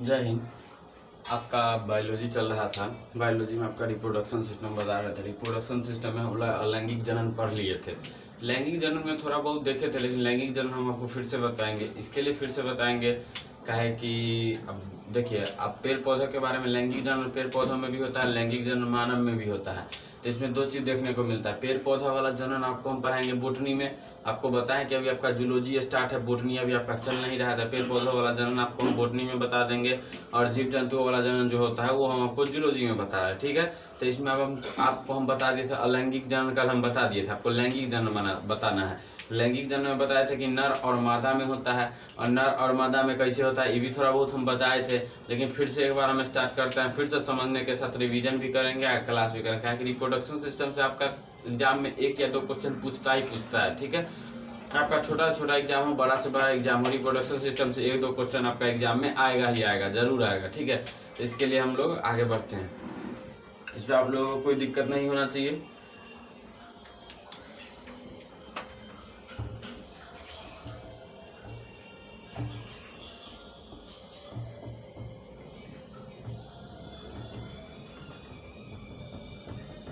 जय हिंद। आपका बायोलॉजी चल रहा था। बायोलॉजी में आपका रिप्रोडक्शन सिस्टम बता रहे थे। रिप्रोडक्शन सिस्टम में हम लोग लैंगिक जनन पढ़ लिए थे। लैंगिक जनन में थोड़ा बहुत देखे थे, लेकिन लैंगिक जनन हम आपको फिर से बताएंगे। इसके लिए फिर से बताएंगे काहे कि अब देखिए, आप पेड़ पौधों के बारे में, लैंगिक जनन पेड़ पौधों में भी होता है, लैंगिक जनन मानव में भी होता है। तो इसमें दो चीज़ देखने को मिलता है। पेड़ पौधा वाला जनन आपको हम पढ़ाएंगे बोटनी में। आपको बताएं कि अभी आपका जूलॉजी स्टार्ट है, बोटनी अभी आपका चल नहीं रहा था। पेड़ पौधों वाला जनन आपको हम बोटनी में बता देंगे, और जीव जंतुओं वाला जनन जो होता है वो हम आपको जूलॉजी में बता रहे हैं। ठीक है, तो इसमें अब हम आपको हम बता दिए थे अलैंगिक जनन, कल हम बता दिए थे। आपको लैंगिक जनन बताना है। लैंगिक जनन में बताए थे कि नर और मादा में होता है, और नर और मादा में कैसे होता है ये भी थोड़ा बहुत हम बताए थे। लेकिन फिर से एक बार हम स्टार्ट करते हैं, फिर से समझने के साथ रिवीजन भी करेंगे और क्लास भी करेंगे। क्योंकि रिप्रोडक्शन सिस्टम से आपका एग्जाम में 1 या 2 क्वेश्चन पूछता है। ठीक है, आपका छोटा छोटा एग्जाम हो, बड़ा से बड़ा एग्जाम हो, रिप्रोडक्शन सिस्टम से 1-2 क्वेश्चन आपका एग्जाम में आएगा ही आएगा, जरूर आएगा। ठीक है, तो इसके लिए हम लोग आगे बढ़ते हैं। इस पर आप लोगों को कोई दिक्कत नहीं होना चाहिए।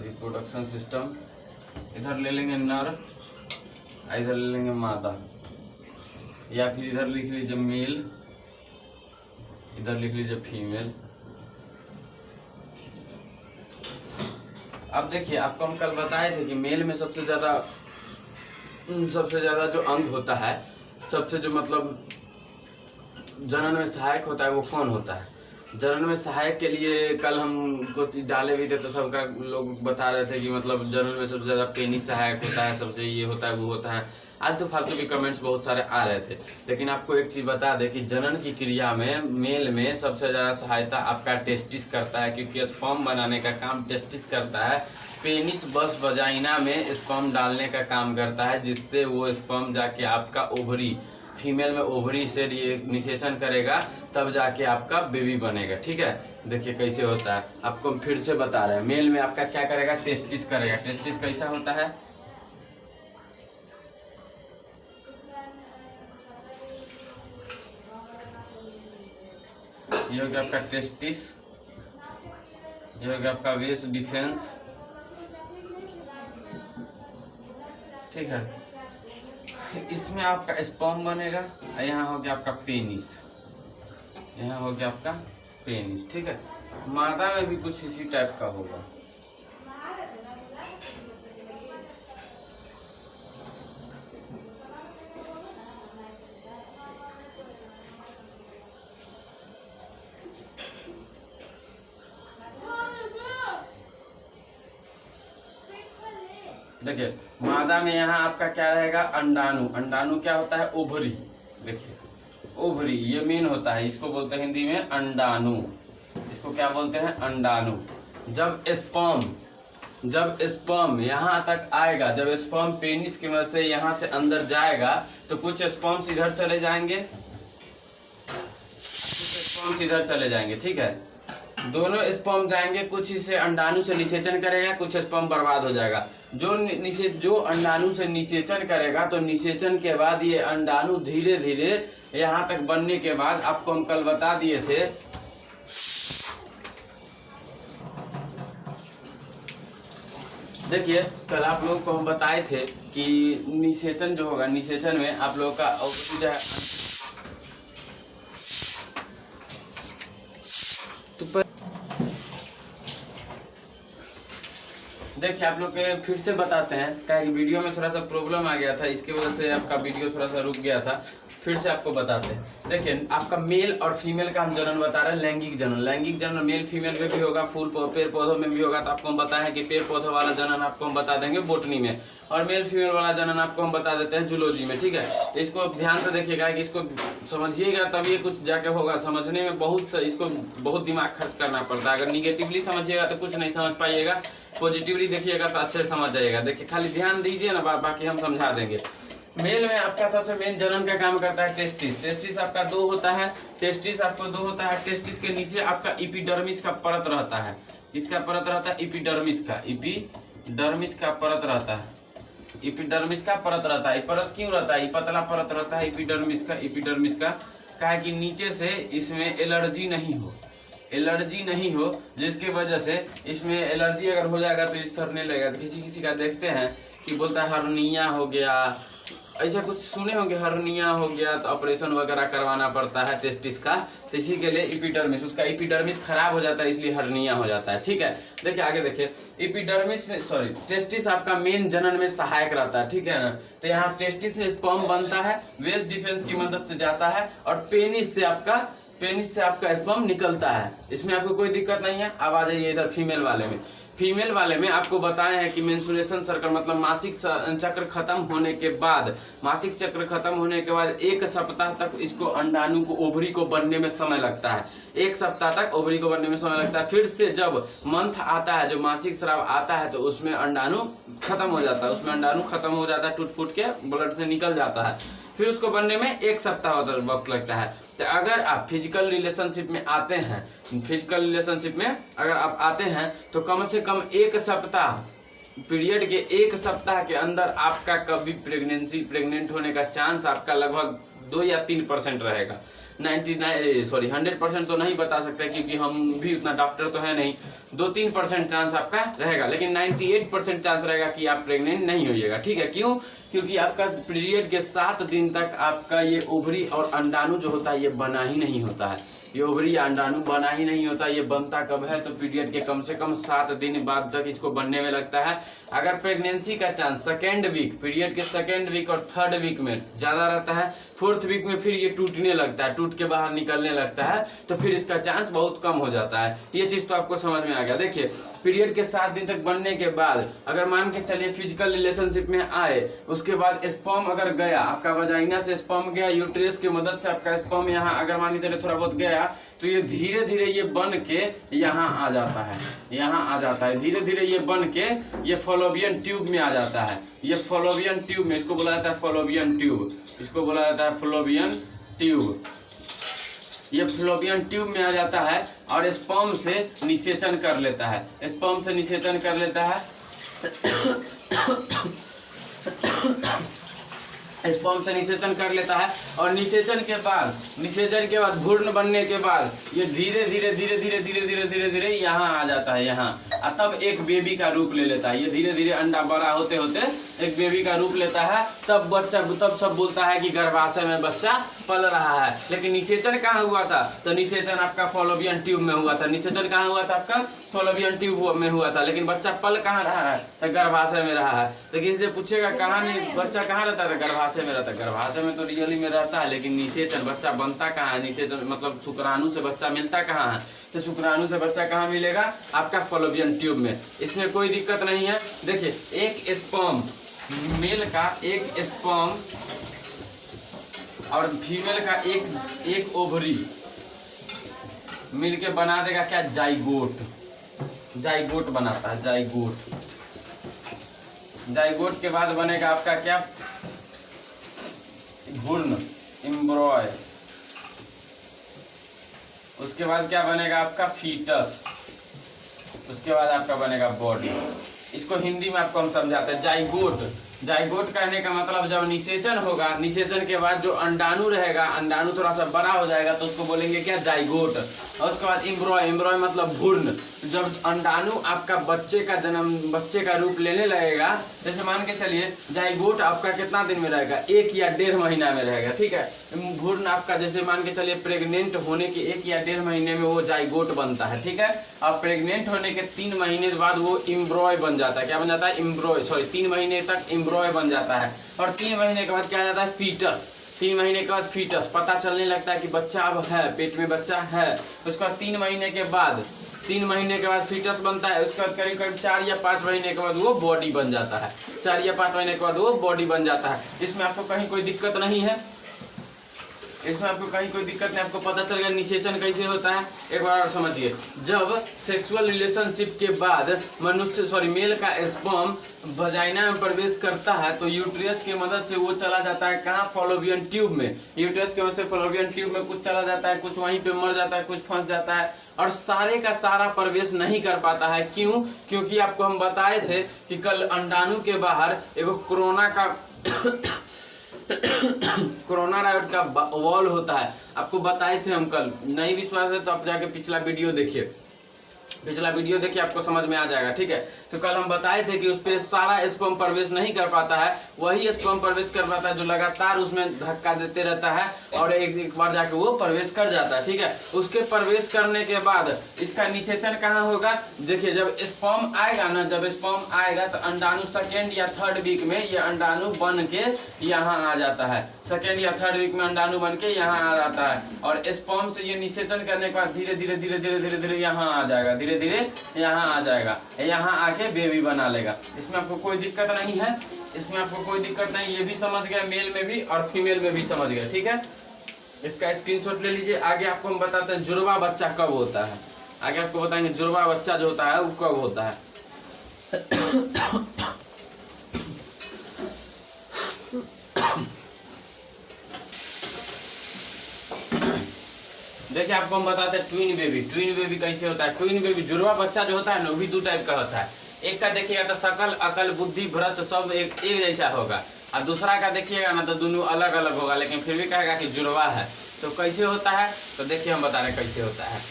रिप्रोडक्शन सिस्टम, इधर ले लेंगे नर, इधर ले लेंगे मादा, या फिर इधर लिख लीजिए मेल, इधर लिख लीजिए फीमेल। अब देखिए, आपको हम कल बताए थे कि मेल में सबसे ज्यादा जो अंग होता है, सबसे जो मतलब जनन में सहायक होता है, वो कौन होता है? जनन में सहायक के लिए कल हम कुछ डाले भी थे, तो सबका लोग बता रहे थे कि मतलब जनन में सबसे ज़्यादा पेनिस सहायक होता है, सबसे ये होता है वो होता है। आलतू फालतू भी कमेंट्स बहुत सारे आ रहे थे। लेकिन आपको एक चीज़ बता दें कि जनन की क्रिया में मेल में सबसे ज़्यादा सहायता आपका टेस्टिस करता है, क्योंकि स्पर्म बनाने का काम टेस्टिस करता है। पेनिस बस वजाइना में स्पर्म डालने का काम करता है, जिससे वो स्पर्म जाके आपका ओवरी, फीमेल में ओवरी से निषेचन करेगा, तब जाके आपका बेबी बनेगा। ठीक है, देखिए कैसे होता है, आपको हम फिर से बता रहे हैं। मेल में आपका क्या करेगा? टेस्टिस करेगा। टेस्टिस कैसा होता है? ये हो गया आपका टेस्टिस, ये हो गया आपका वेस डिफेंस। ठीक है, इसमें आपका स्पर्म बनेगा, यहाँ हो गया आपका पेनिस, यहाँ हो गया आपका पेनिस। ठीक है, मादा में भी कुछ इसी टाइप का होगा। देखिए, मादा में यहाँ आपका क्या रहेगा? अंडाणु। अंडाणु क्या होता है? ओवरी। देखिए, ओवरी ये मेन होता है, इसको बोलते हैं हिंदी में अंडाणु। इसको क्या बोलते हैं? अंडाणु। जब स्पर्म यहाँ तक आएगा, जब स्पर्म पेनिस की मदद से यहाँ से अंदर जाएगा, तो कुछ स्पर्म्स इधर चले जाएंगे, ठीक है, दोनों स्पर्म जाएंगे, कुछ इसे अंडाणु से निषेचन करेगा, कुछ स्पर्म बर्बाद हो जाएगा। जो अंडाणु से निषेचन करेगा, तो निषेचन के बाद ये अंडाणु धीरे धीरे यहाँ तक बनने के बाद, आपको हम कल बता दिए थे, देखिए कल आप लोगों को हम बताए थे कि निषेचन जो होगा, निषेचन में आप लोगों का जो है, देखिए आप लोग के फिर से बताते हैं, क्या वीडियो में थोड़ा सा प्रॉब्लम आ गया था, इसकी वजह से आपका वीडियो थोड़ा सा रुक गया था। फिर से आपको बताते हैं। देखिए, आपका मेल और फीमेल का हम जनन बता रहे हैं, लैंगिक जनन। लैंगिक जनन मेल फीमेल में भी होगा, फूल पेड़ पौधों में भी होगा। तो आपको हम बताएं कि पेड़ पौधों वाला जनन आपको हम बता देंगे बोटनी में, और मेल फीमेल वाला जनन आपको हम बता देते हैं जूलॉजी में। ठीक है, तो इसको ध्यान से देखिएगा कि इसको समझिएगा, तभी कुछ जाके होगा। समझने में इसको बहुत दिमाग खर्च करना पड़ता है। अगर निगेटिवली समझिएगा तो कुछ नहीं समझ पाइएगा, पॉजिटिवली देखिएगा तो अच्छे समझ जाइएगा। देखिए, खाली ध्यान दीजिए ना, बाकी हम समझा देंगे। मेल में आपका सबसे मेन जनन का काम करता है टेस्टिस। टेस्टिस आपका 2 होता है। टेस्टिस आपको 2 होता है। टेस्टिस के नीचे आपका एपिडर्मिस का परत रहता है। किसका परत रहता है? एपिडर्मिस का। एपिडर्मिस का परत रहता है। एपिडर्मिस का परत रहता है। परत क्यों रहता है? पतला परत रहता है एपिडर्मिस का। क्या है कि नीचे से इसमें एलर्जी नहीं हो, जिसके वजह से इसमें एलर्जी अगर हो जाएगा तो इस सरने लगेगा। तो किसी का देखते हैं कि बोलता है हर्निया हो गया, ऐसा कुछ सुने होंगे, हर्निया हो गया तो ऑपरेशन वगैरह करवाना पड़ता है टेस्टिस का। तो इसी के लिए एपिडर्मिस, उसका एपिडर्मिस खराब हो जाता है, इसलिए हर्निया हो जाता है। ठीक है, देखिए आगे देखिए, एपिडर्मिस में टेस्टिस आपका मेन जनन में सहायक रहता है। ठीक है ना, तो यहाँ टेस्टिस में स्पर्म बनता है, वेस्ट डिफेंस की मदद से जाता है और पेनिस से आपका स्पर्म निकलता है। इसमें आपको कोई दिक्कत नहीं है। अब आ जाइए इधर फीमेल वाले में आपको बताए हैं कि मेंस्ट्रुएशन सर्कल मतलब मासिक चक्र खत्म होने के बाद 1 सप्ताह तक इसको अंडाणु को ओवरी को बनने में समय लगता है। 1 सप्ताह तक ओवरी को बनने में समय लगता है। फिर से जब मंथ आता है, जो मासिक स्राव आता है, तो उसमें अंडाणु खत्म हो जाता है, टूट फूट के ब्लड से निकल जाता है। फिर उसको बनने में 1 सप्ताह वक्त लगता है। तो अगर आप फिजिकल रिलेशनशिप में आते हैं तो कम से कम 1 सप्ताह पीरियड के 1 सप्ताह के अंदर आपका कभी प्रेग्नेंट होने का चांस आपका लगभग 2 या 3% रहेगा। 100% तो नहीं बता सकते क्योंकि हम भी उतना डॉक्टर तो है नहीं। 2-3% चांस आपका रहेगा, लेकिन 98% चांस रहेगा कि आप प्रेग्नेंट नहीं होइएगा। ठीक है, क्यों? क्योंकि आपका पीरियड के 7 दिन तक आपका ये ओवरी और अंडाणु जो होता है ये बना ही नहीं होता है। ये ओवरी या अंडाणु बना ही नहीं होता। ये बनता कब है? तो पीरियड के कम से कम 7 दिन बाद तक इसको बनने में लगता है। अगर प्रेगनेंसी का चांस पीरियड के 2nd वीक और 3rd वीक में ज्यादा रहता है, 4th वीक में फिर ये टूटने लगता है, टूट के बाहर निकलने लगता है, तो फिर इसका चांस बहुत कम हो जाता है। ये चीज तो आपको समझ में आ गया। देखिए, पीरियड के 7 दिन तक बनने के बाद अगर मान के चलिए फिजिकल रिलेशनशिप में आए, उसके बाद स्पर्म अगर गया, आपका वजाइना से स्पर्म गया, यूट्रस की मदद से आपका स्पर्म यहाँ अगर मान के चलिए थोड़ा बहुत गया, तो ये धीरे धीरे ये बन के यहाँ आ जाता है, धीरे धीरे ये बन के ये फॉलोबियन ट्यूब में आ जाता है। ये फॉलोबियन ट्यूब में, इसको बोला जाता है फॉलोबियन ट्यूब, ये फ्लोबियन ट्यूब में आ जाता है और स्पर्म से निषेचन कर लेता है, और निषेचन के बाद भ्रूण बनने के बाद ये धीरे धीरे यहाँ आ जाता है, यहाँ तब एक बेबी का रूप ले लेता है। ये धीरे धीरे अंडा बड़ा होते होते एक बेबी का रूप लेता है। तब सब बोलता है कि गर्भाशय में बच्चा पल रहा है। लेकिन निषेचन कहाँ हुआ था? तो निषेचन आपका फॉलोबियन ट्यूब में हुआ था। आपका फॉलोबियन ट्यूब में हुआ था, लेकिन बच्चा पल कहाँ रहा है? तो गर्भाशय में रहा है। तो किसी से पूछेगा कहाँ नहीं बच्चा कहाँ रहता है? गर्भाशय में रहता है। गर्भाशय में तो रियली में रहता है, लेकिन निषेचन बच्चा बनता कहाँ है? निषेचन मतलब शुक्राणु से बच्चा मिलता कहाँ है? तो शुक्राणु से बच्चा कहाँ मिलेगा? आपका फॉलोबियन ट्यूब में। इसमें कोई दिक्कत नहीं है। देखिए, एक स्पर्म मेल का एक स्पर्म और फीमेल का एक ओवरी मिलके बना देगा क्या? जाइगोट बनाता है। जाइगोट के बाद बनेगा आपका क्या? भ्रूण, एम्ब्रॉय। उसके बाद क्या बनेगा? आपका फीटस। उसके बाद आपका बनेगा बॉडी। इसको हिंदी में आपको हम समझाते हैं जाइगोट कहने का मतलब जब निषेचन होगा, निषेचन के बाद जो अंडाणु रहेगा, अंडाणु थोड़ा सा बड़ा हो जाएगा तो उसको बोलेंगे क्या? जाइगोट। और उसके बाद एम्ब्रॉय मतलब भ्रूण। जब अंडाणु आपका बच्चे का रूप लेने लगेगा, जैसे मान के चलिए जाइगोट आपका कितना दिन में रहेगा? 1 या 1.5 महीना में रहेगा। ठीक है, भ्रूण आपका जैसे मान के चलिए प्रेग्नेंट होने के 1 या 1.5 महीने में वो जाइगोट बनता है। ठीक है, अब प्रेग्नेंट होने के 3 महीने बाद वो एम्ब्रॉय बन जाता है। क्या बन जाता है? 3 महीने तक एम्ब्रॉय बन जाता है। और 3 महीने के बाद क्या आ जाता है? फीटस। 3 महीने के बाद फीटस, पता चलने लगता है कि बच्चा अब है, पेट में बच्चा है। उसके बाद 3 महीने के बाद फीटस बनता है। उसके बाद करीब 4 या 5 महीने के बाद वो बॉडी बन जाता है। 4 या 5 महीने के बाद वो बॉडी बन जाता है। इसमें आपको कहीं कोई दिक्कत नहीं है। आपको पता चल गया निषेचन कैसे होता है। एक बार और समझिए, जब सेक्सुअल रिलेशनशिप के बाद मेल का स्पर्म वजाइना में प्रवेश करता है तो यूट्रस की मदद से वो चला जाता है कहाँ? फॉलोबियन ट्यूब में। यूट्रस की मदद से फॉलोबियन ट्यूब में कुछ चला जाता है, कुछ वहीं पे मर जाता है, कुछ फंस जाता है और सारे का सारा प्रवेश नहीं कर पाता है। क्यों? क्योंकि आपको हम बताए थे कि कल अंडाणु के बाहर एगो कोरोना का कोरोनाराइड का वॉल होता है, आपको बताए थे हम कल। नहीं विश्वास है तो आप जाके पिछला वीडियो देखिए, आपको समझ में आ जाएगा, ठीक है। तो कल हम बताए थे कि उस पर सारा स्पर्म प्रवेश नहीं कर पाता है, वही स्पर्म प्रवेश कर पाता है जो लगातार उसमें धक्का देते रहता है और एक बार जाके वो प्रवेश कर जाता है, ठीक है। उसके प्रवेश करने के बाद इसका निषेचन कहाँ होगा, देखिए जब स्पर्म आएगा ना, जब स्पर्म आएगा तो अंडाणु सेकेंड या थर्ड वीक में ये अंडाणु बन के यहाँ आ जाता है, सेकेंड या थर्ड वीक में अंडाणु बन के यहाँ आ जाता है और स्पर्म से ये निषेचन करने के बाद धीरे धीरे धीरे धीरे धीरे धीरे यहाँ आ जाएगा, धीरे धीरे यहाँ आ जाएगा, यहाँ आके बेबी बना लेगा। इसमें आपको कोई दिक्कत नहीं है, इसमें आपको कोई दिक्कत नहीं, ये भी समझ गया, मेल में भी और फीमेल में भी समझ गया, ठीक है। इसका स्क्रीनशॉट ले लीजिए। आगे आपको हम बताते हैं जुड़वा बच्चा कब होता है, आगे आपको बताएंगे जुड़वा बच्चा जो होता है वो कब होता है। देखिए आपको हम बताते हैं ट्विन बेबी। ट्विन बेबी कैसे होता है, ट्विन बेबी जुड़वा बच्चा जो होता है ना वो भी दो टाइप का होता है। एक का देखिएगा तो शकल अकल बुद्धि भ्रष्ट सब एक जैसा होगा, और दूसरा का देखिएगा ना तो दोनों अलग अलग होगा, लेकिन फिर भी कहेगा कि जुड़वा है। तो कैसे होता है, तो देखिए हम बता रहे हैं कैसे होता है।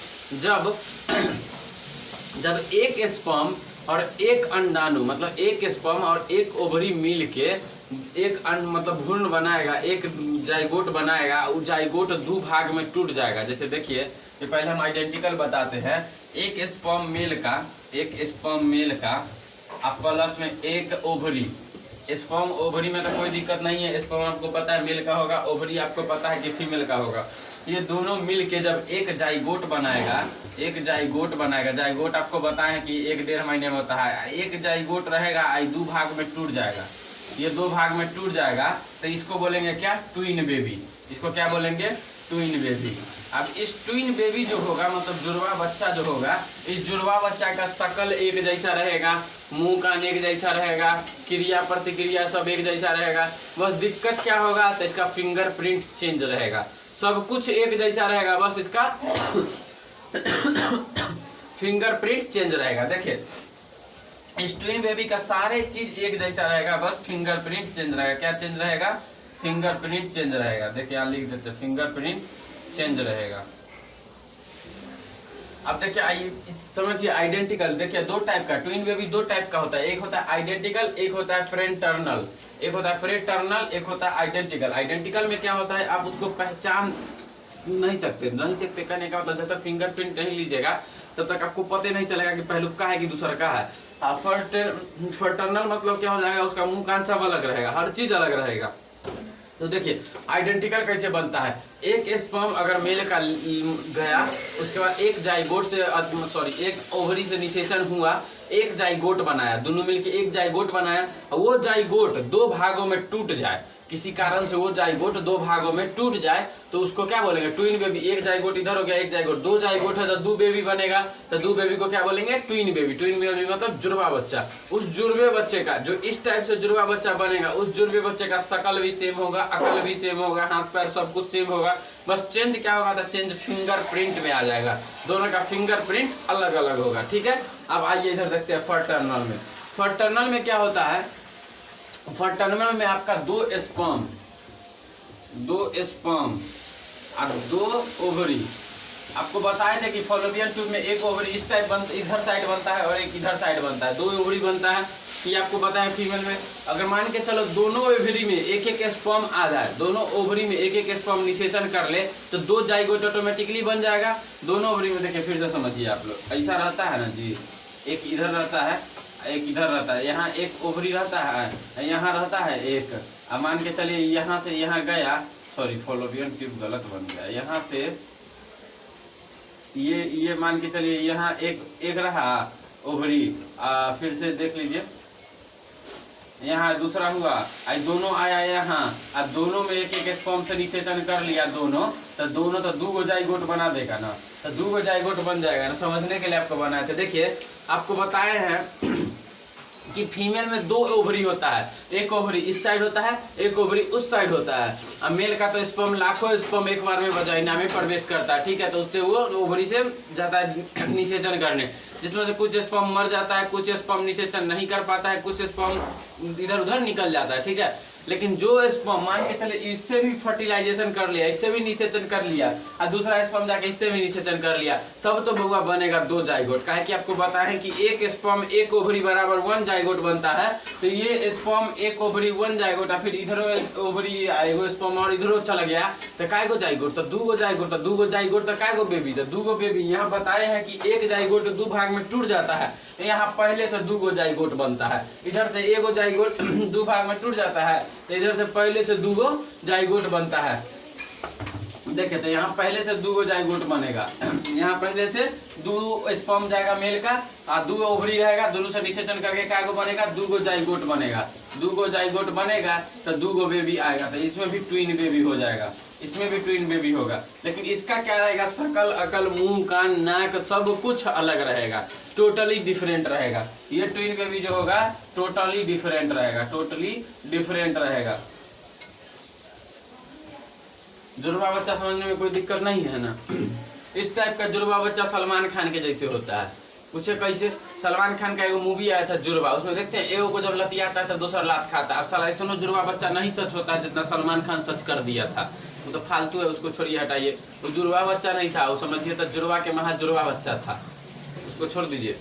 जब एक स्पर्म और एक अंडाणु, मतलब एक स्पर्म और एक ओवरी मिल के एक मतलब भ्रूण बनाएगा, एक जाइगोट बनाएगा, वो जाइगोट दो भाग में टूट जाएगा। जैसे देखिए ये पहले हम आइडेंटिकल बताते हैं, एक स्पर्म मेल का अब प्लस में एक ओवरी। स्पर्म ओवरी में तो कोई दिक्कत नहीं है, स्पर्म आपको पता है मेल का होगा, ओवरी आपको पता है कि फीमेल का होगा। ये दोनों मिल के जब एक जाइगोट बनाएगा, जाइगोट आपको बताएं कि 1-1.5 महीने में होता है। एक जाइगोट रहेगा, दो भाग में टूट जाएगा, ये दो भाग में टूट जाएगा, तो इसको बोलेंगे क्या, ट्विन बेबी। इसको क्या बोलेंगे, ट्विन बेबी। अब इस ट्विन बेबी जो होगा, मतलब जुड़वा बच्चा जो होगा, इस जुड़वा बच्चा का शकल एक जैसा रहेगा, मुंह कान एक जैसा रहेगा, क्रिया प्रतिक्रिया सब एक जैसा रहेगा। बस दिक्कत क्या होगा, तो इसका फिंगरप्रिंट चेंज रहेगा, सब कुछ एक जैसा रहेगा, बस इसका फिंगरप्रिंट चेंज रहेगा। देखिए इस ट्विन बेबी का सारे चीज एक जैसा रहेगा, बस फिंगरप्रिंट चेंज रहेगा। क्या चेंज रहेगा, फिंगरप्रिंट चेंज रहेगा। देखिए यहाँ लिख देते हैं फिंगरप्रिंट चेंज रहेगा। अब देखिए आइए समझिए आइडेंटिकल। देखिए दो टाइप का ट्विन बेबी दो टाइप का होता है, एक होता है आइडेंटिकल, एक होता है फ्रेटर्नल। एक होता है फ्रेटर्नल, एक होता है आइडेंटिकल। आइडेंटिकल में क्या होता है, आप उसको पहचान नहीं सकते कहने का मतलब जब तक फिंगरप्रिंट नहीं लीजिएगा तब तक आपको पता नहीं चलेगा कि पहलू का है कि दूसरा का है। फ्रेटर्नल मतलब क्या हो जाएगा, उसका मुंह कान सब अलग रहेगा, हर चीज अलग रहेगा। तो देखिए आइडेंटिकल कैसे बनता है, एक स्पर्म अगर मेल का गया, उसके बाद एक जाइगोट से एक ओवरी से निषेचन हुआ, एक जाइगोट बनाया, दोनों मिलके एक जाइगोट बनाया, वो जाइगोट दो भागों में टूट जाए, किसी कारण से वो जाइगोट दो भागों में टूट जाए, तो उसको क्या बोलेंगे, ट्विन बेबी। एक जाइगोट इधर हो गया, एक जाइगोट, दो जाइगोट है तो दो बेबी बनेगा, तो दो बेबी को क्या बोलेंगे, ट्विन बेबी। ट्विन बेबी मतलब जुड़वा बच्चा। उस जुड़वे बच्चे का जो इस टाइप से जुड़वा बच्चा बनेगा, उस जुड़वे बच्चे का शकल भी सेम होगा, अकल भी सेम होगा, हाथ पैर सब कुछ सेम होगा, बस चेंज क्या होगा था, चेंज फिंगरप्रिंट में आ जाएगा, दोनों का फिंगरप्रिंट अलग अलग होगा, ठीक है। अब आइए इधर देखते हैं फ्रेटर्नल में। फ्रेटर्नल में क्या होता है, फ्रेटर्नल में आपका दो स्पर्म और दो ओवरी। आपको बताए थे कि फॉलोपियन ट्यूब में एक ओवरी इस टाइप इधर साइड बनता है और एक इधर साइड बनता है, दो ओवरी बनता है। ये आपको बताया फीमेल में। अगर मान के चलो दोनों ओवरी में एक एक स्पर्म आ जाए, दोनों ओवरी में एक एक स्पर्म निषेचन कर ले, तो दो जाइगोट ऑटोमेटिकली बन जाएगा दोनों ओवरी में। देखिए फिर से समझिए आप लोग, ऐसा रहता है ना जी, एक इधर रहता है, एक इधर रहता है, यहाँ एक ओवरी रहता है, यहाँ रहता है एक। अब मान के चलिए यहाँ से यहाँ गया, फॉलोपियन ट्यूब गलत बन गया, यहाँ से ये मान के चलिए यहाँ एक रहा ओवरी, फिर से देख लीजिए यहाँ दूसरा हुआ, दोनों आया यहाँ, अब दोनों में एक एक स्पर्म से निषेचन कर लिया दोनों, तो दो गो जाइगोट बना देगा ना, तो दो गो जाइगोट बन जाएगा ना। समझने के लिए आपको बनाए थे। देखिए आपको बताए हैं कि फीमेल में दो ओवरी होता है, एक ओवरी इस साइड होता है, एक ओवरी उस साइड होता है। अब मेल का तो स्पर्म लाखों स्पर्म एक बार में वजाइना में प्रवेश करता है, ठीक है, तो उससे वो ओवरी से जाता है निषेचन करने, जिसमें से कुछ स्पर्म मर जाता है, कुछ स्पर्म निषेचन नहीं कर पाता है, कुछ स्पर्म इधर उधर निकल जाता है, ठीक है। लेकिन जो स्पर्म मान के चले इससे भी फर्टिलाइजेशन कर लिया, इससे भी निषेचन कर लिया और दूसरा स्पर्म जाके इससे भी निषेचन कर लिया, तब तो बउआ बनेगा 2 जाइगोट। काहे कि आपको बताया कि एक स्पर्म एक ओवरी बराबर 1 जाइगोट बनता है। तो ये स्पर्म एक ओवरी 1 जाइगोट, फिर इधर ओवरी एगो स्पर्म और इधरो चल गया तो काय गो जाइगोट, तो 2 गो जाइगोट, तो 2 गो जाइगोट तो काय गो बेबी, तो 2 गो बेबी। यहाँ बताए हैं कि एक जाइगोट 2 भाग में टूट जाता है, यहाँ पहले से 2 गो जाइगोट बनता है। इधर से एगो जाइगोट 2 भाग में टूट जाता है, तो इधर से पहले से 2 गो जाइगोट बनता है। देखिए तो यहाँ पहले से 2 गो जाइगोट बनेगा, यहाँ पहले से 2 स्पर्म जाएगा मेल का और 2 ओवरी रहेगा, दोनों से निषेचन करके क्या गो बनेगा, 2 गो जाइगोट बनेगा। 2 गो जाइगोट बनेगा तो 2 गो बेबी आएगा, तो इसमें भी ट्विन बेबी हो जाएगा, इसमें भी ट्विन बेबी होगा। लेकिन इसका क्या रहेगा, शकल अकल मुंह कान नाक सब कुछ अलग रहेगा, टोटली डिफरेंट रहेगा। ये ट्विन बेबी जो होगा टोटली डिफरेंट रहेगा, टोटली डिफरेंट रहेगा। जुड़वा बच्चा समझने में कोई दिक्कत नहीं है ना। इस टाइप का जुड़वा बच्चा सलमान खान के जैसे होता है। पूछे कैसे, सलमान खान का एगो मूवी आया था जुड़वा, उसमें देखते हैं एगो को जब लतियाता है तो दूसरा लात खाता है। अब साला इतना जुड़वा बच्चा नहीं सच होता है जितना सलमान खान सच कर दिया था, वो तो फालतू है, उसको छोड़िए हटाइए। वो जुड़वा बच्चा नहीं था, वो समझिए तो जुड़वा के महा जुड़वा बच्चा था, उसको छोड़ दीजिए।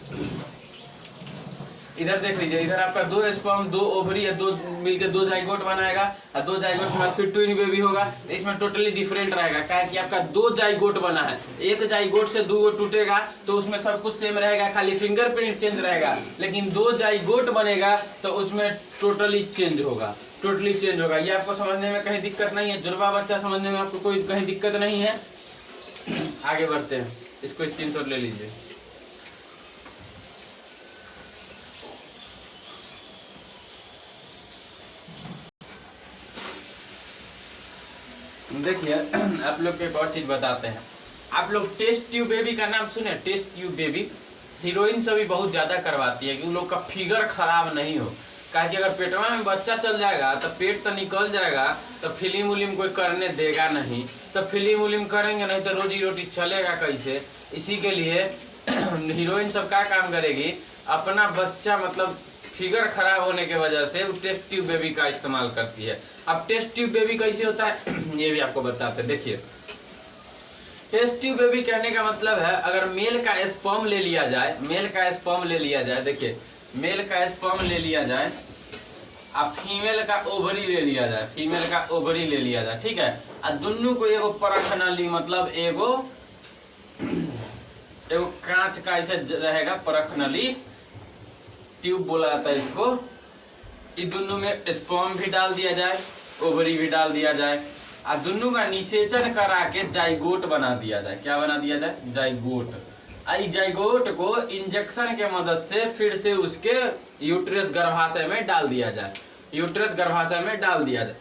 इधर देख लीजिए, इधर आपका 2 स्पर्म 2 ओवरी है, 2 मिलकर 2 जाइगोट बनाएगा और 2 जाइगोट के बाद फिर ट्विन बेबी होगा। इसमें टोटली डिफरेंट रहेगा, क्या है कि आपका 2 जाइगोट बना है, एक जाइगोट से 2 गो टूटेगा तो उसमें सब कुछ सेम रहेगा, खाली फिंगरप्रिंट चेंज रहेगा। लेकिन 2 जाइगोट बनेगा तो उसमें टोटली चेंज होगा, टोटली चेंज होगा। ये आपको समझने में कहीं दिक्कत नहीं है, जुड़वा बच्चा समझने में आपको कोई कहीं दिक्कत नहीं है। आगे बढ़ते हैं, इसको स्क्रीनशॉट ले लीजिए। देखिए आप लोग को एक और चीज बताते हैं। आप लोग टेस्ट ट्यूब बेबी का नाम सुने, टेस्ट ट्यूब बेबी हीरोइन से भी बहुत ज्यादा करवाती है कि उन लोग का फिगर खराब नहीं हो। कहा कि अगर पेटवा में बच्चा चल जाएगा तो पेट तो निकल जाएगा, तो फिल्म उलिम कोई करने देगा नहीं, तो फिल्म उलिम करेंगे नहीं तो रोजी रोटी चलेगा कैसे। इसी के लिए हीरोइन सब क्या काम करेगी, अपना बच्चा मतलब फिगर खराब होने के वजह से वो टेस्ट ट्यूब बेबी का इस्तेमाल करती है। अब टेस्ट ट्यूब बेबी कैसे होता है ये भी आपको बताते हैं। देखिए टेस्ट ट्यूब बेबी कहने का मतलब है, अगर मेल का स्पर्म ले लिया जाए, मेल का स्पर्म ले लिया जाए, देखिए मेल का स्पर्म ले लिया जाए, अब फीमेल का ओवरी ले लिया जाए, फीमेल का ओवरी ले लिया जाए, ठीक है। और दोनों को एगो परखनली मतलब एगो कांच का ऐसे रहेगा, परखनली ट्यूब बोला जाता है इसको। इन दोनों में स्पर्म भी डाल दिया जाए, ओवरी भी डाल दिया जाए, और दोनों का निषेचन करा के जाइगोट बना दिया जाए। क्या बना दिया जाए, जाइगोट। इस जाइगोट को इंजेक्शन के मदद से फिर से उसके यूट्रस गर्भाशय में डाल दिया जाए, यूट्रस गर्भाशय में डाल दिया जाए।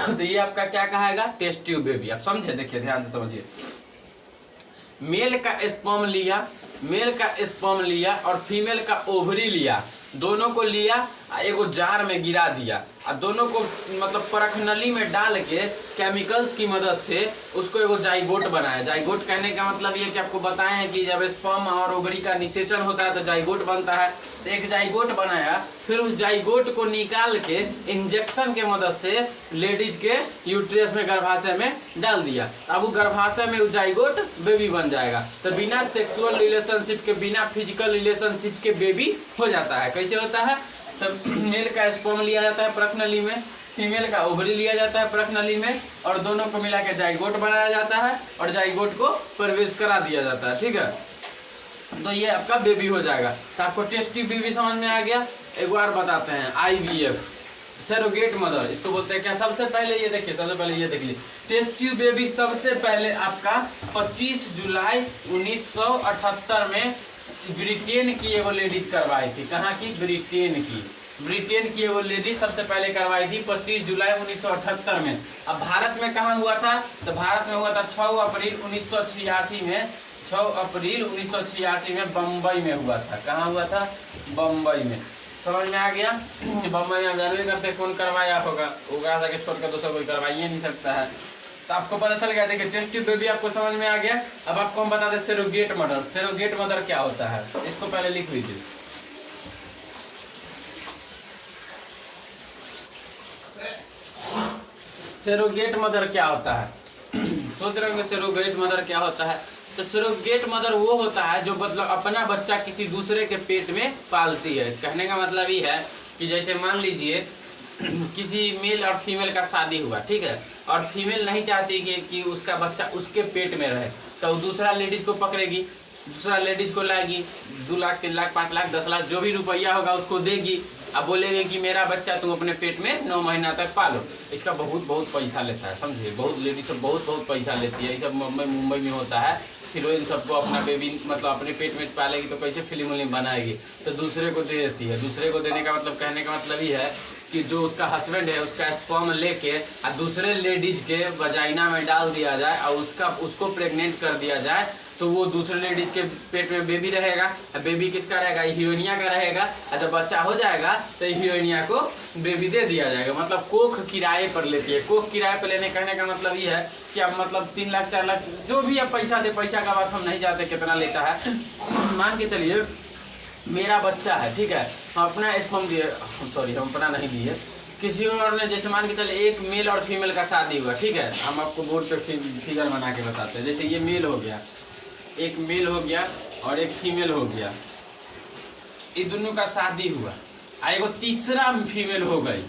तो ये आपका क्या कहेगा, टेस्ट ट्यूब बेबी। आप समझे, देखिए ध्यान से समझिए। मेल का स्पर्म लिया, मेल का स्पर्म लिया और फीमेल का ओवरी लिया, दोनों को लिया एगो जार में गिरा दिया और दोनों को मतलब परखनली में डाल के केमिकल्स की मदद से उसको एगो जाइगोट बनाया। जाइगोट कहने का मतलब ये कि आपको बताए हैं कि जब स्पर्म और ओवरी का निषेचन होता है तो जाइगोट बनता है। तो एक जाइगोट बनाया, फिर उस जाइगोट को निकाल के इंजेक्शन के मदद से लेडीज के यूट्रस में गर्भाशय में डाल दिया। अब वो गर्भाशय में वो जाइगोट बेबी बन जाएगा। तो बिना सेक्सुअल रिलेशनशिप के, बिना फिजिकल रिलेशनशिप के बेबी हो जाता है। कैसे होता है, तो मेल का स्पर्म लिया जाता है परखनली में, फीमेल का ओवरी लिया जाता है परखनली में, और दोनों को मिला के जाइगोट बनाया जाता है और जाइगोट को प्रवेश करा दिया जाता है, ठीक है। तो ये आपका बेबी हो जाएगा। तो आपको टेस्ट ट्यूब बेबी समझ में आ गया। एक बार बताते हैं IVF, सरोगेट मदर इसको बोलते हैं। क्या सबसे पहले ये देखिए, सबसे पहले ये देखिए, टेस्ट ट्यूब बेबी सबसे पहले आपका 25 जुलाई 1978 में ब्रिटेन की एगो लेडीज करवाई थी। कहाँ की, ब्रिटेन की, ब्रिटेन की एगो लेडीज सबसे पहले करवाई थी 25 जुलाई 1978 में। अब भारत में कहाँ हुआ था, तो भारत में हुआ था 6 अप्रैल 1986 में, 6 अप्रैल 1986 में बम्बई में हुआ था। कहाँ हुआ था, बम्बई में। समझ में आ गया। बम्बई में आप जानवे करते कौन करवाया होगा, होगा जाके छोड़कर दूसरा कोई करवाइए नहीं सकता है। तो आपको पता चल गया। देखिए टेस्ट ट्यूब बेबी आपको समझ में आ गया। अब आपको हम बता दें सरोगेट मदर। सरोगेट मदर क्या होता है, इसको पहले लिख लीजिए। सरोगेट मदर क्या होता है? सोच रहे होंगे सरोगेट मदर क्या होता है? तो सरोगेट मदर वो होता है जो मतलब अपना बच्चा किसी दूसरे के पेट में पालती है। कहने का मतलब ये है कि जैसे मान लीजिए किसी मेल और फीमेल का शादी हुआ, ठीक है, और फीमेल नहीं चाहती कि उसका बच्चा उसके पेट में रहे, तो दूसरा लेडीज को पकड़ेगी, दूसरा लेडीज को लाएगी, 2 लाख 3 लाख 5 लाख 10 लाख जो भी रुपया होगा उसको देगी। अब बोलेंगे कि मेरा बच्चा तुम अपने पेट में 9 महीना तक पालो। इसका बहुत पैसा लेता है, समझिए, बहुत लेडीज सब बहुत पैसा लेती है। ये सब मुंबई में होता है। हीरोइन सबको अपना बेबी मतलब अपने पेट में पालेगी तो कैसे फिल्म उलिम बनाएगी, तो दूसरे को दे देती है। दूसरे को देने का मतलब, कहने का मतलब ये है कि जो उसका हस्बैंड है उसका स्पर्म लेके और दूसरे लेडीज के वजाइना में डाल दिया जाए और उसको प्रेग्नेंट कर दिया जाए, तो वो दूसरे लेडीज के पेट में बेबी रहेगा। बेबी किसका रहेगा? हीरोइनिया का रहेगा। और जब बच्चा हो जाएगा तो हीरोइनिया को बेबी दे दिया जाएगा। मतलब कोख किराए पर लेती है। कोख किराए पर लेने कहने का मतलब ये है कि अब मतलब 3 लाख 4 लाख जो भी अब पैसा दे, पैसा का बात हम नहीं जानते कितना लेता है। मान के चलिए मेरा बच्चा है, ठीक है, हम अपना स्पर्म दिए, सॉरी हम अपना नहीं दिए, किसी और ने, जैसे मान के चलिए एक मेल और फीमेल का शादी हुआ, ठीक है, हम आपको बोर्ड पे फिगर बना के बताते हैं। जैसे ये मेल हो गया, एक मेल हो गया और एक फीमेल हो गया, ये दोनों का शादी हुआ, एगो तीसरा फीमेल हो गई,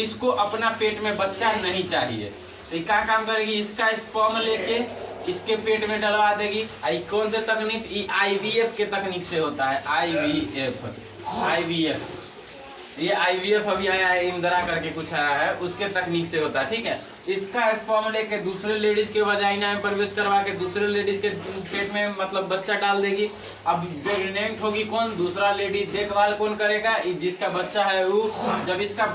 इसको अपना पेट में बच्चा नहीं चाहिए, तो ये क्या काम करेगी? इसका स्पर्म लेके इसके पेट में डलवा देगी। कौन से तकनीक? IVF के तकनीक से होता है। IVF ये IVF अभी आया है, इंदिरा करके कुछ आया है, उसके तकनीक से होता है, ठीक है। इसका स्पर्म लेके दूसरे लेडीज के वजाइना में प्रवेश करवा के दूसरे लेडीज के पेट में मतलब बच्चा डाल देगी। अब प्रेग्नेंट होगी कौन? दूसरा लेडीज। देखभाल कौन करेगा? जिसका बच्चा है वो। जब इसका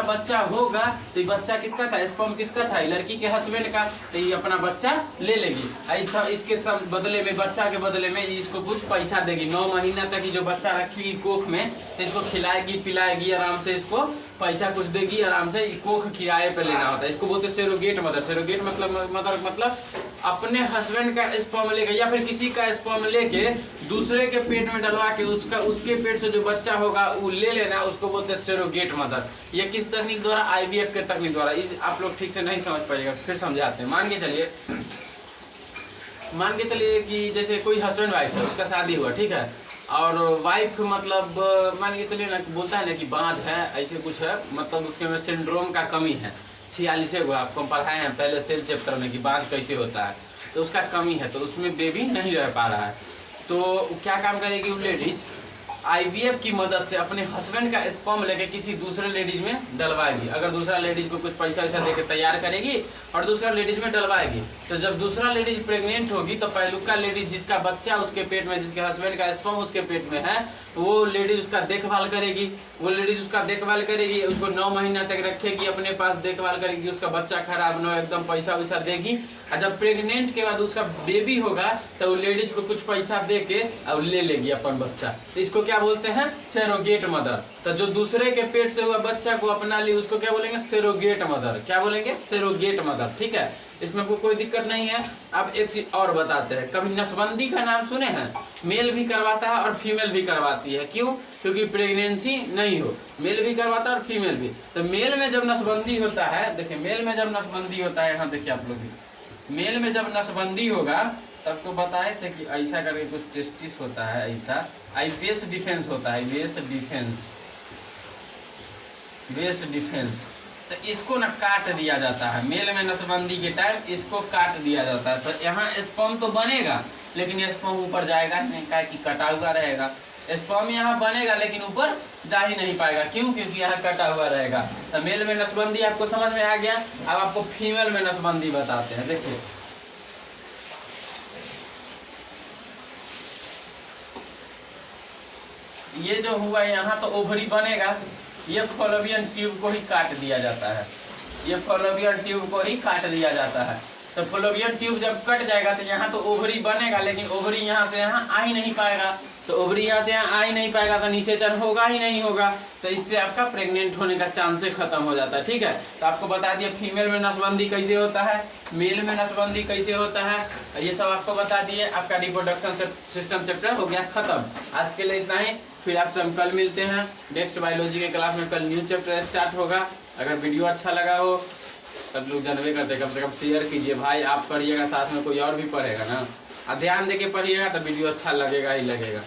बच्चा होगा तो ये बच्चा किसका था? स्पर्म किसका था? लड़की के हस्बैंड का। तो ये अपना बच्चा ले लेगी। ऐसा इसके सब बदले में, बच्चा के बदले में इसको कुछ पैसा देगी। 9 महीना तक ये जो बच्चा रखेगी कोख में, तो इसको खिलाएगी पिलाएगी, आराम से इसको पैसा कुछ देगी, आराम से। कोख किराए पे लेना होता है, इसको बोलते हैं सरोगेट मदर। सरोगेट मतलब अपने हस्बैंड का स्पर्म लेके या फिर किसी का स्पर्म लेके दूसरे के पेट में डलवा के उसके पेट से जो बच्चा होगा वो ले लेना, उसको बोलते हैं सरोगेट मदर। ये किस तकनीक द्वारा? IVF के तकनीक द्वारा। आप लोग ठीक से नहीं समझ पाइएगा, फिर समझाते हैं। मान के चलिए कि जैसे कोई हस्बैंड वाइफ है, उसका शादी हुआ, ठीक है, और वाइफ मतलब मान के चलिए ना, बोलता है ना कि बांझ है, ऐसे कुछ है, मतलब उसके में सिंड्रोम का कमी है। 46 हुआ, आपको पढ़ाए हैं पहले सेल चैप्टर में कि बांझ कैसे होता है, तो उसका कमी है, तो उसमें बेबी नहीं रह पा रहा है। तो क्या काम करेगी वो लेडीज? IVF की मदद से अपने हस्बैंड का स्पर्म लेके किसी दूसरे लेडीज में डलवाएगी। अगर दूसरा लेडीज को कुछ पैसा वैसा देकर तैयार करेगी और दूसरा लेडीज में डलवाएगी, तो जब दूसरा लेडीज प्रेग्नेंट होगी तो पहलुका लेडीज जिसका बच्चा उसके पेट में, जिसके हस्बैंड का स्पर्म उसके पेट में है, वो लेडीज उसका देखभाल करेगी। उसको 9 महीना तक रखेगी अपने पास, देखभाल करेगी, उसका बच्चा खराब न हो, एकदम पैसा वैसा देगी। और जब प्रेग्नेंट के बाद उसका बेबी होगा तो वो लेडीज को कुछ पैसा दे के और ले लेगी अपन बच्चा। तो इसको क्या बोलते हैं? Surrogate mother. तो जो दूसरे के पेट से हुआ बच्चा को अपना ली, उसको क्या बोलेंगे? Surrogate mother. क्या बोलेंगे? सरोगेट मदर, ठीक है। इसमें कोई दिक्कत नहीं है। अब एक चीज और बताते हैं, कभी नसबंदी का नाम सुने हैं? मेल भी करवाता है और फीमेल भी करवाती है। क्यों? क्योंकि प्रेगनेंसी नहीं हो। मेल भी करवाता है और फीमेल भी। तो मेल में जब नसबंदी होता है, देखिए मेल में जब नसबंदी होता है, यहाँ देखिए आप लोग, मेल में जब नसबंदी होगा तब तो बताए थे कि ऐसा करके कुछ टेस्टिस होता है, ऐसा बेस डिफेंस होता है, बेस डिफेंस। तो इसको ना काट दिया जाता है मेल में नसबंदी के टाइम, इसको काट दिया जाता है। तो यहाँ स्पर्म तो बनेगा लेकिन ये स्पर्म ऊपर जाएगा नहीं, क्या कि कटा हुआ रहेगा। स्पर्म यहाँ बनेगा लेकिन ऊपर जा ही नहीं पाएगा। क्यों? क्योंकि यहाँ कटा हुआ रहेगा। तो मेल में नसबंदी आपको समझ में आ गया। अब आपको फीमेल में नसबंदी बताते हैं। देखिए ये जो हुआ यहाँ तो ओवरी बनेगा, ये फॉलोपियन ट्यूब को ही काट दिया जाता है, ये फॉलोपियन ट्यूब को ही काट दिया जाता है। तो फॉलोपियन ट्यूब जब कट जाएगा तो यहाँ तो ओवरी बनेगा लेकिन ओवरी यहाँ से यहाँ आ ही नहीं पाएगा। तो ओवरी यहाँ से यहाँ आ ही नहीं पाएगा तो निषेचन होगा ही नहीं होगा। तो इससे आपका प्रेग्नेंट होने का चांस खत्म हो जाता है, ठीक है। तो आपको बता दिया फीमेल में नसबंदी कैसे होता है, मेल में नसबंदी कैसे होता है, ये सब आपको बता दिए। आपका रिप्रोडक्शन सिस्टम चैप्टर हो गया खत्म। आज के लिए इतना ही। फिर आपसे हम कल मिलते हैं नेक्स्ट बायोलॉजी के क्लास में। कल न्यू चैप्टर स्टार्ट होगा। अगर वीडियो अच्छा लगा हो सब लोग जानवे करते, कम से कम शेयर कीजिए भाई। आप पढ़िएगा साथ में कोई और भी पढ़ेगा ना, और ध्यान देके पढ़िएगा तो वीडियो अच्छा लगेगा ही लगेगा।